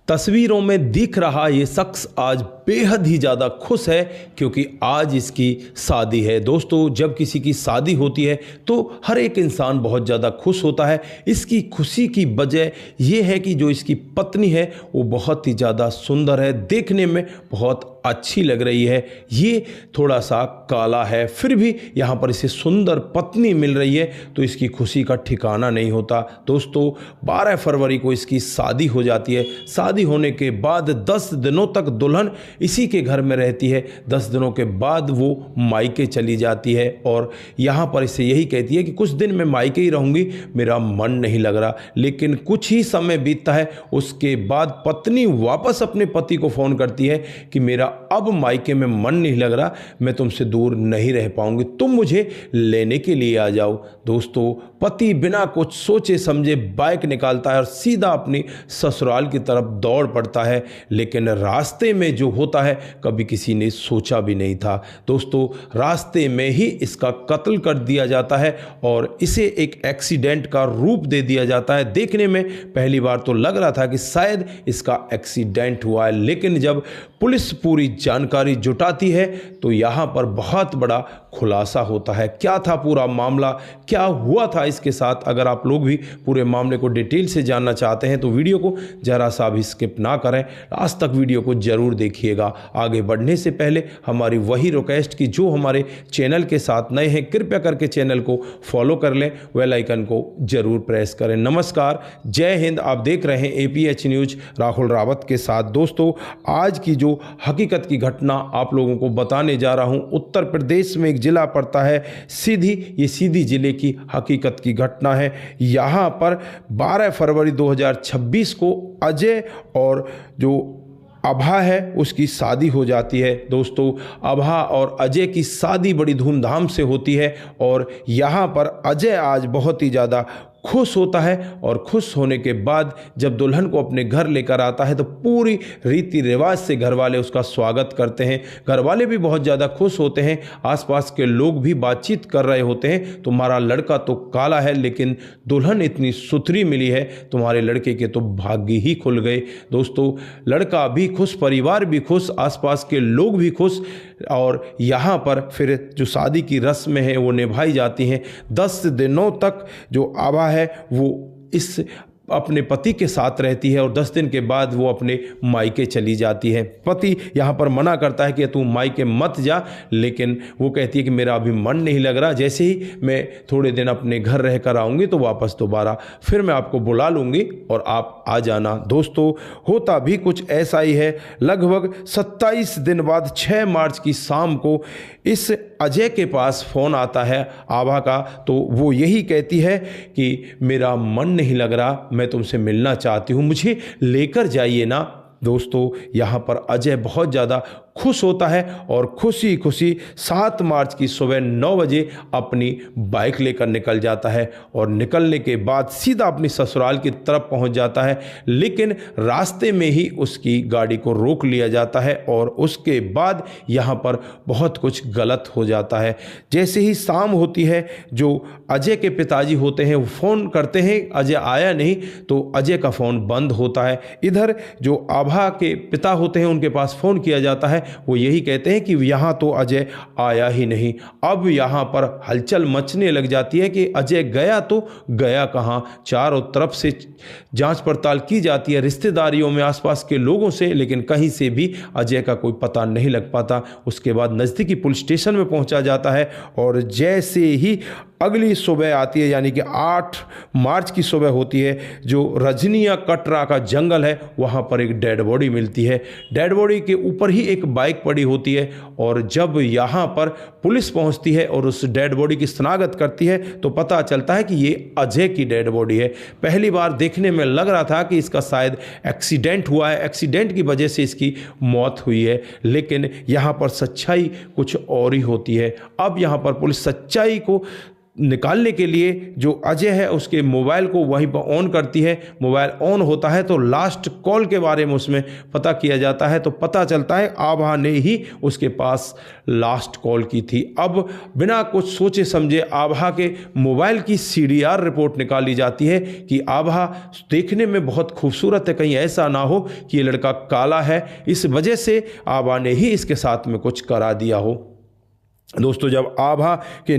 तस्वीरों में दिख रहा ये शख्स आज बेहद ही ज़्यादा खुश है क्योंकि आज इसकी शादी है। दोस्तों, जब किसी की शादी होती है तो हर एक इंसान बहुत ज़्यादा खुश होता है। इसकी खुशी की वजह ये है कि जो इसकी पत्नी है वो बहुत ही ज़्यादा सुंदर है, देखने में बहुत अच्छी लग रही है। ये थोड़ा सा काला है, फिर भी यहाँ पर इसे सुंदर पत्नी मिल रही है तो इसकी खुशी का ठिकाना नहीं होता। दोस्तों, 12 फरवरी को इसकी शादी हो जाती है। शादी होने के बाद 10 दिनों तक दुल्हन इसी के घर में रहती है। 10 दिनों के बाद वो मायके चली जाती है और यहाँ पर इसे यही कहती है कि कुछ दिन मैं मायके ही रहूँगी, मेरा मन नहीं लग रहा। लेकिन कुछ ही समय बीतता है, उसके बाद पत्नी वापस अपने पति को फ़ोन करती है कि मेरा अब मायके में मन नहीं लग रहा, मैं तुमसे दूर नहीं रह पाऊंगी, तुम मुझे लेने के लिए आ जाओ। दोस्तों, पति बिना कुछ सोचे समझे बाइक निकालता है और सीधा अपनी ससुराल की तरफ दौड़ पड़ता है। लेकिन रास्ते में जो होता है कभी किसी ने सोचा भी नहीं था। दोस्तों, रास्ते में ही इसका कत्ल कर दिया जाता है और इसे एक एक्सीडेंट का रूप दे दिया जाता है। देखने में पहली बार तो लग रहा था कि शायद इसका एक्सीडेंट हुआ है, लेकिन जब पुलिस पूरी जानकारी जुटाती है तो यहाँ पर बहुत बड़ा खुलासा होता है। क्या था पूरा मामला, क्या हुआ था इसके साथ, अगर आप लोग भी पूरे मामले को डिटेल से जानना चाहते हैं तो वीडियो को जरा सा भी स्किप ना करें, लास्ट तक वीडियो को जरूर देखिएगा। आगे बढ़ने से पहले हमारी वही रिक्वेस्ट कि जो हमारे चैनल के साथ नए हैं कृपया करके चैनल को फॉलो कर लें, बेल आइकन को जरूर प्रेस करें। नमस्कार, जय हिंद। आप देख रहे हैं APH न्यूज राहुल रावत के साथ। दोस्तों, आज की जो हकीकत की घटना आप लोगों को बताने जा रहा हूं, उत्तर प्रदेश में एक जिला पड़ता है सीधी। ये सीधी जिले की हकीकत की घटना है। यहाँ पर 12 फरवरी 2026 को अजय और जो अभा है उसकी शादी हो जाती है। दोस्तों, अभा और अजय की शादी बड़ी धूमधाम से होती है और यहाँ पर अजय आज बहुत ही ज़्यादा खुश होता है और खुश होने के बाद जब दुल्हन को अपने घर लेकर आता है तो पूरी रीति रिवाज से घर वाले उसका स्वागत करते हैं। घर वाले भी बहुत ज़्यादा खुश होते हैं, आसपास के लोग भी बातचीत कर रहे होते हैं, तुम्हारा लड़का तो काला है लेकिन दुल्हन इतनी सुथरी मिली है, तुम्हारे लड़के के तो भाग्य ही खुल गए। दोस्तों, लड़का भी खुश, परिवार भी खुश, आसपास के लोग भी खुश और यहाँ पर फिर जो शादी की रस्में हैं वो निभाई जाती हैं। 10 दिनों तक जो आभा है वो इस अपने पति के साथ रहती है और 10 दिन के बाद वो अपने मायके चली जाती है। पति यहाँ पर मना करता है कि तू मायके मत जा, लेकिन वो कहती है कि मेरा अभी मन नहीं लग रहा, जैसे ही मैं थोड़े दिन अपने घर रह कर आऊँगी तो वापस दोबारा फिर मैं आपको बुला लूँगी और आप आ जाना। दोस्तों, होता भी कुछ ऐसा ही है। लगभग 27 दिन बाद 6 मार्च की शाम को इस अजय के पास फ़ोन आता है आभा का, तो वो यही कहती है कि मेरा मन नहीं लग रहा, मैं तुमसे मिलना चाहती हूँ, मुझे लेकर जाइए ना। दोस्तों, यहाँ पर अजय बहुत ज़्यादा खुश होता है और खुशी खुशी 7 मार्च की सुबह 9 बजे अपनी बाइक लेकर निकल जाता है और निकलने के बाद सीधा अपनी ससुराल की तरफ पहुंच जाता है। लेकिन रास्ते में ही उसकी गाड़ी को रोक लिया जाता है और उसके बाद यहाँ पर बहुत कुछ गलत हो जाता है। जैसे ही शाम होती है, जो अजय के पिताजी होते हैं वो फ़ोन करते हैं, अजय आया नहीं, तो अजय का फ़ोन बंद होता है। इधर जो आभा के पिता होते हैं उनके पास फ़ोन किया जाता है, वो यही कहते हैं कि यहाँ तो अजय आया ही नहीं। अब यहाँ पर हलचल मचने लग जाती है कि अजय गया तो गया कहाँ। चारों तरफ से जांच पड़ताल की जाती है रिश्तेदारियों में, आसपास के लोगों से, लेकिन कहीं से भी अजय का कोई पता नहीं लग पाता। उसके बाद नज़दीकी पुलिस स्टेशन में पहुंचा जाता है और जैसे ही अगली सुबह आती है, यानी कि 8 मार्च की सुबह होती है, जो रजनिया कटरा का जंगल है वहाँ पर एक डेड बॉडी मिलती है। डेड बॉडी के ऊपर ही एक बाइक पड़ी होती है और जब यहाँ पर पुलिस पहुँचती है और उस डेड बॉडी की शनाख्त करती है तो पता चलता है कि ये अजय की डेड बॉडी है। पहली बार देखने में लग रहा था कि इसका शायद एक्सीडेंट हुआ है, एक्सीडेंट की वजह से इसकी मौत हुई है, लेकिन यहाँ पर सच्चाई कुछ और ही होती है। अब यहाँ पर पुलिस सच्चाई को निकालने के लिए जो अजय है उसके मोबाइल को वहीं पर ऑन करती है। मोबाइल ऑन होता है तो लास्ट कॉल के बारे में उसमें पता किया जाता है, तो पता चलता है आभा ने ही उसके पास लास्ट कॉल की थी। अब बिना कुछ सोचे समझे आभा के मोबाइल की CDR रिपोर्ट निकाली जाती है कि आभा देखने में बहुत खूबसूरत है, कहीं ऐसा ना हो कि ये लड़का काला है, इस वजह से आभा ने ही इसके साथ में कुछ करा दिया हो। दोस्तों, जब आभा के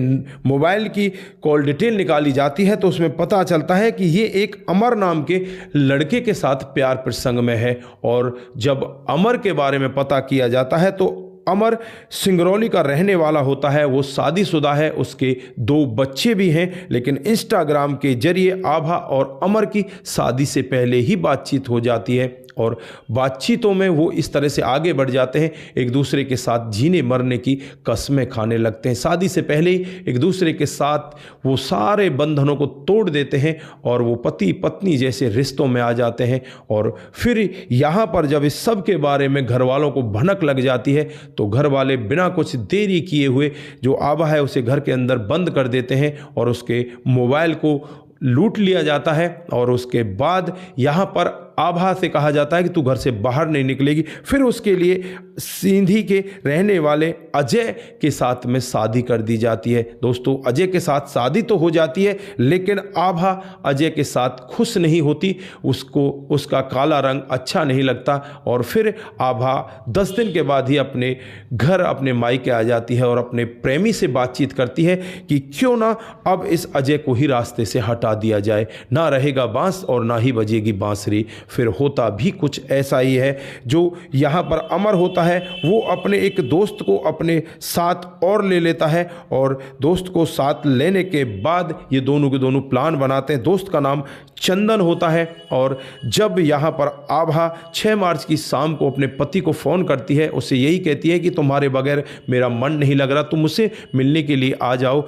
मोबाइल की कॉल डिटेल निकाली जाती है तो उसमें पता चलता है कि ये एक अमर नाम के लड़के के साथ प्यार प्रसंग में है। और जब अमर के बारे में पता किया जाता है तो अमर सिंगरौली का रहने वाला होता है, वो शादीशुदा है, उसके 2 बच्चे भी हैं। लेकिन इंस्टाग्राम के जरिए आभा और अमर की शादी से पहले ही बातचीत हो जाती है और बातचीतों में वो इस तरह से आगे बढ़ जाते हैं, एक दूसरे के साथ जीने मरने की कस्में खाने लगते हैं। शादी से पहले ही एक दूसरे के साथ वो सारे बंधनों को तोड़ देते हैं और वो पति पत्नी जैसे रिश्तों में आ जाते हैं। और फिर यहाँ पर जब इस सब के बारे में घर वालों को भनक लग जाती है तो घर वाले बिना कुछ देरी किए हुए जो आभा है उसे घर के अंदर बंद कर देते हैं और उसके मोबाइल को लूट लिया जाता है। और उसके बाद यहाँ पर आभा से कहा जाता है कि तू घर से बाहर नहीं निकलेगी। फिर उसके लिए सिंधी के रहने वाले अजय के साथ में शादी कर दी जाती है। दोस्तों, अजय के साथ शादी तो हो जाती है लेकिन आभा अजय के साथ खुश नहीं होती, उसको उसका काला रंग अच्छा नहीं लगता। और फिर आभा 10 दिन के बाद ही अपने घर अपने मायके आ जाती है और अपने प्रेमी से बातचीत करती है कि क्यों ना अब इस अजय को ही रास्ते से हटा दिया जाए, ना रहेगा बांस और ना ही बजेगी बांसुरी। फिर होता भी कुछ ऐसा ही है। जो यहाँ पर अमर होता है वो अपने एक दोस्त को अपने साथ और ले लेता है और दोस्त को साथ लेने के बाद ये दोनों के दोनों प्लान बनाते हैं। दोस्त का नाम चंदन होता है और जब यहाँ पर आभा 6 मार्च की शाम को अपने पति को फ़ोन करती है, उससे यही कहती है कि तुम्हारे बगैर मेरा मन नहीं लग रहा, तुम मुझसे मिलने के लिए आ जाओ।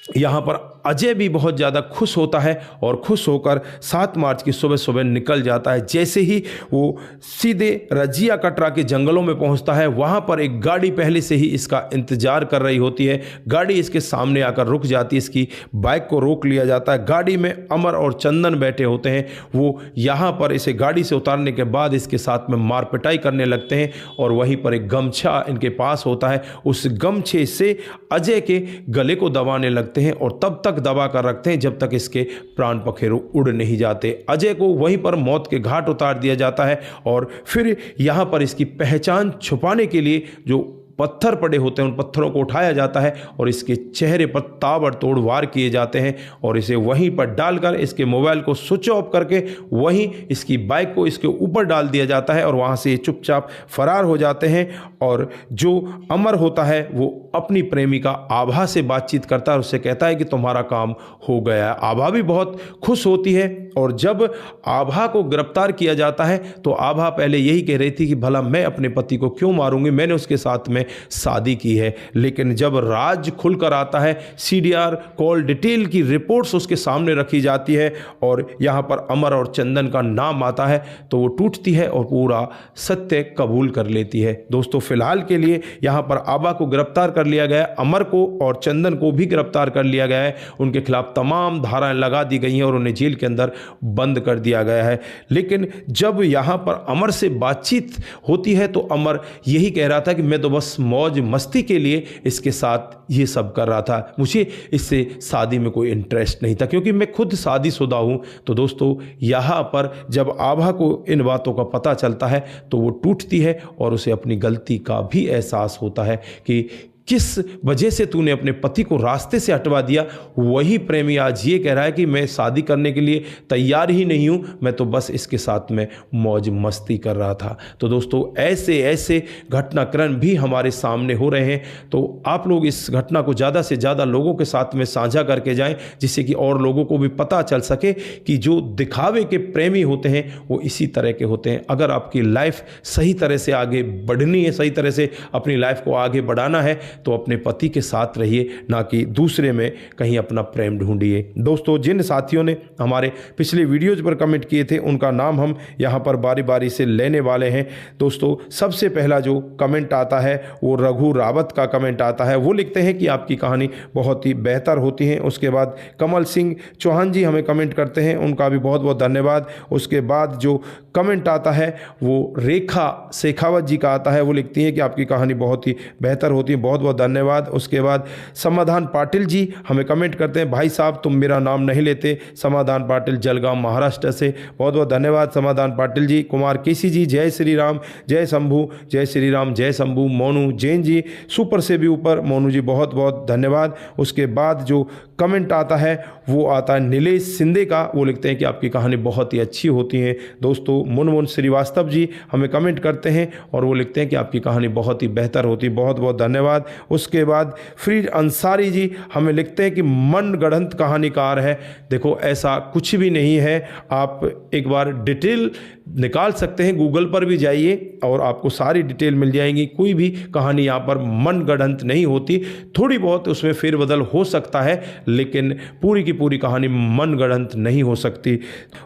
यहाँ पर अजय भी बहुत ज़्यादा खुश होता है और खुश होकर 7 मार्च की सुबह सुबह निकल जाता है। जैसे ही वो सीधे रजिया कटरा के जंगलों में पहुंचता है, वहाँ पर एक गाड़ी पहले से ही इसका इंतजार कर रही होती है। गाड़ी इसके सामने आकर रुक जाती है, इसकी बाइक को रोक लिया जाता है। गाड़ी में अमर और चंदन बैठे होते हैं। वो यहाँ पर इसे गाड़ी से उतारने के बाद इसके साथ में मार पिटाई करने लगते हैं और वहीं पर एक गमछा इनके पास होता है, उस गमछे से अजय के गले को दबाने लगते हैं और तब तक दबा कर रखते हैं जब तक इसके प्राण पखेरु उड़ नहीं जाते। अजय को वहीं पर मौत के घाट उतार दिया जाता है और फिर यहाँ पर इसकी पहचान छुपाने के लिए जो पत्थर पड़े होते हैं उन पत्थरों को उठाया जाता है और इसके चेहरे पर ताबड़तोड़ वार किए जाते हैं और इसे वहीं पर डालकर इसके मोबाइल को स्विच ऑफ करके वहीं इसकी बाइक को इसके ऊपर डाल दिया जाता है और वहाँ से चुपचाप फरार हो जाते हैं। और जो अमर होता है वो अपनी प्रेमिका आभा से बातचीत करता है, उससे कहता है कि तुम्हारा काम हो गया है। आभा भी बहुत खुश होती है और जब आभा को गिरफ्तार किया जाता है तो आभा पहले यही कह रही थी कि भला मैं अपने पति को क्यों मारूंगी, मैंने उसके साथ में शादी की है। लेकिन जब राज खुलकर आता है, CDR कॉल डिटेल की रिपोर्ट्स उसके सामने रखी जाती है और यहाँ पर अमर और चंदन का नाम आता है तो वो टूटती है और पूरा सत्य कबूल कर लेती है। दोस्तों, फिलहाल के लिए यहाँ पर आभा को गिरफ्तार कर लिया गया है, अमर को और चंदन को भी गिरफ्तार कर लिया गया है। उनके खिलाफ तमाम धाराएं लगा दी गई हैं और उन्हें जेल के अंदर बंद कर दिया गया है। लेकिन जब यहाँ पर अमर से बातचीत होती है तो अमर यही कह रहा था कि मैं तो बस मौज मस्ती के लिए इसके साथ ये सब कर रहा था, मुझे इससे शादी में कोई इंटरेस्ट नहीं था क्योंकि मैं खुद शादीशुदा हूँ। तो दोस्तों, यहाँ पर जब आभा को इन बातों का पता चलता है तो वो टूटती है और उसे अपनी गलती का भी एहसास होता है कि किस वजह से तूने अपने पति को रास्ते से हटवा दिया। वही प्रेमी आज ये कह रहा है कि मैं शादी करने के लिए तैयार ही नहीं हूँ, मैं तो बस इसके साथ में मौज मस्ती कर रहा था। तो दोस्तों, ऐसे ऐसे घटनाक्रम भी हमारे सामने हो रहे हैं। तो आप लोग इस घटना को ज़्यादा से ज़्यादा लोगों के साथ में साझा करके जाएं, जिससे कि और लोगों को भी पता चल सके कि जो दिखावे के प्रेमी होते हैं वो इसी तरह के होते हैं। अगर आपकी लाइफ सही तरह से आगे बढ़नी है, सही तरह से अपनी लाइफ को आगे बढ़ाना है तो अपने पति के साथ रहिए, ना कि दूसरे में कहीं अपना प्रेम ढूंढिए। दोस्तों, जिन साथियों ने हमारे पिछले वीडियोज़ पर कमेंट किए थे उनका नाम हम यहाँ पर बारी बारी से लेने वाले हैं। दोस्तों, सबसे पहला जो कमेंट आता है वो रघु रावत का कमेंट आता है। वो लिखते हैं कि आपकी कहानी बहुत ही बेहतर होती है। उसके बाद कमल सिंह चौहान जी हमें कमेंट करते हैं, उनका भी बहुत बहुत धन्यवाद। उसके बाद जो कमेंट आता है वो रेखा शेखावत जी का आता है। वो लिखती हैं कि आपकी कहानी बहुत ही बेहतर होती है, बहुत बहुत धन्यवाद। उसके बाद समाधान पाटिल जी हमें कमेंट करते हैं, भाई साहब तुम मेरा नाम नहीं लेते। समाधान पाटिल जलगांव महाराष्ट्र से, बहुत बहुत धन्यवाद समाधान पाटिल जी। कुमार केसी जी, जय श्री राम, जय शंभू, जय श्री राम, जय शंभू। मोनू जैन जी सुपर से भी ऊपर, मोनू जी बहुत बहुत धन्यवाद। उसके बाद जो कमेंट आता है वो आता है नीलेश सिंधे का। वो लिखते हैं कि आपकी कहानी बहुत ही अच्छी होती है। दोस्तों, मुनमुन श्रीवास्तव जी हमें कमेंट करते हैं और वो लिखते हैं कि आपकी कहानी बहुत ही बेहतर होती है, बहुत बहुत धन्यवाद। उसके बाद फरीद अंसारी जी हमें लिखते हैं कि मनगढ़ंत कहानीकार है। देखो, ऐसा कुछ भी नहीं है, आप एक बार डिटेल निकाल सकते हैं, गूगल पर भी जाइए और आपको सारी डिटेल मिल जाएंगी। कोई भी कहानी यहाँ पर मनगढ़ंत नहीं होती, थोड़ी बहुत उसमें फेरबदल हो सकता है, लेकिन पूरी की पूरी कहानी मनगढ़ंत नहीं हो सकती।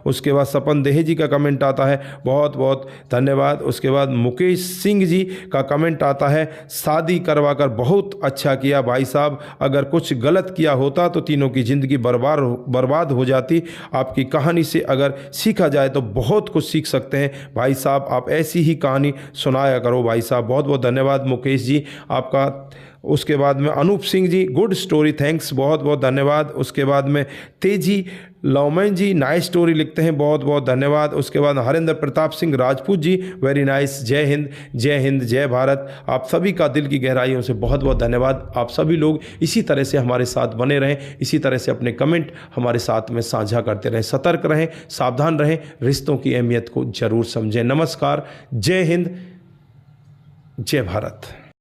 उसके बाद सपन देह जी का कमेंट आता है, बहुत बहुत धन्यवाद। उसके बाद मुकेश सिंह जी का कमेंट आता है, शादी करवाकर बहुत अच्छा किया भाई साहब, अगर कुछ गलत किया होता तो तीनों की ज़िंदगी बर्बाद हो जाती। आपकी कहानी से अगर सीखा जाए तो बहुत कुछ सीख सकते हैं भाई साहब, आप ऐसी ही कहानी सुनाया करो भाई साहब। बहुत बहुत धन्यवाद मुकेश जी आपका। उसके बाद में Anoop Singh ji, good story, thanks, बहुत बहुत धन्यवाद। उसके बाद में तेजी लौमैन जी, नाइस स्टोरी लिखते हैं, बहुत बहुत धन्यवाद। उसके बाद हरिंदर प्रताप सिंह राजपूत जी, वेरी नाइस, जय हिंद जय हिंद जय भारत। आप सभी का दिल की गहराइयों से बहुत बहुत धन्यवाद। आप सभी लोग इसी तरह से हमारे साथ बने रहें, इसी तरह से अपने कमेंट हमारे साथ में साझा करते रहें। सतर्क रहें, सावधान रहें, रिश्तों की अहमियत को जरूर समझें। नमस्कार, जय हिंद जय भारत।